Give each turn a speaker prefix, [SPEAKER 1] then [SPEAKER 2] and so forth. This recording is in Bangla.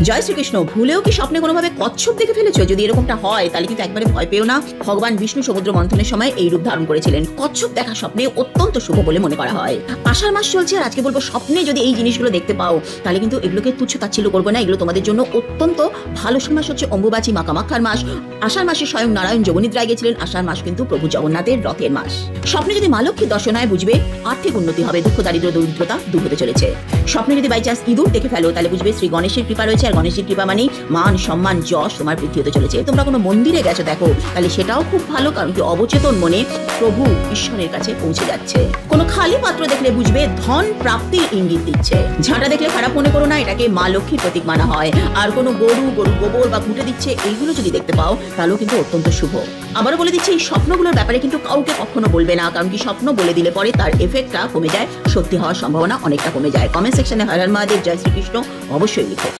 [SPEAKER 1] জয় শ্রীকৃষ্ণ। ভুলেও কি স্বপ্নে কোনোভাবে কচ্ছপ দেখে ফেলেছো? যদি এরকমটা হয় তাহলে কিন্তু একবারে ভয় পেও না। ভগবান বিষ্ণু সমুদ্র মন্থনের সময় এই রূপ ধারণ করেছিলেন। কচ্ছপ দেখা স্বপ্নে অত্যন্ত শুভ বলে মনে করা হয়। আষাঢ় মাস চলছে আর আজকে বলবো স্বপ্নে যদি এই জিনিসগুলো দেখতে পাও তাহলে কিন্তু এগুলোকে তুচ্ছ তাচ্ছিল্য করবে না। এগুলো তোমাদের জন্য অত্যন্ত ভালো মাস হচ্ছে অম্বুবাচী মা কামাখ্যার মাস। আষাঢ় মাসে স্বয়ং নারায়ণ যোগনিদ্রায় গেছিলেন। আষাঢ় মাস কিন্তু প্রভু জগন্নাথের রথের মাস। স্বপ্নে যদি মা লক্ষ্মীর দর্শন হয় বুঝবে আর্থিক উন্নতি হবে, দুঃখ দারিদ্র দরিদ্রতা দূর হতে চলেছে। স্বপ্নে যদি বাই চান্স ইঁদুর দেখে ফেলো তাহলে বুঝবে শ্রী গণেশের কৃপা রয়েছে। আর গণেশের কৃপা মানেই মান সম্মান যশ তোমার বৃদ্ধি হতে চলেছে। তোমরা কোনো মন্দিরে গেছো দেখো তাহলে সেটাও খুব ভালো, কারণ কি অবচেতন মনে প্রভু ঈশ্বরের কাছে পৌঁছে যাচ্ছে। কোনো খালি পাত্র দেখলে বুঝবে ধন প্রাপ্তির ইঙ্গিত দিচ্ছে। ঝাঁটা দেখলে খারাপ মনে করো না, এটাকে মা লক্ষ্মীর প্রতীক মানা হয়। আর কোনো গরু গোবর বা ঘুঁটে দিচ্ছে এইগুলো যদি দেখতে পাও তাহলেও কিন্তু অত্যন্ত শুভ। আবারও বলে দিচ্ছি এই স্বপ্নগুলোর ব্যাপারে কিন্তু কাউকে কখনো বলবে না, কারণ কি স্বপ্ন বলে দিলে পরে তার এফেক্টটা কমে যায়, সত্যি হওয়ার সম্ভাবনা অনেকটা কমে যায়। কমেন্ট সেকশনে হর হর মহাদেব, জয় শ্রীকৃষ্ণ অবশ্যই লিখো।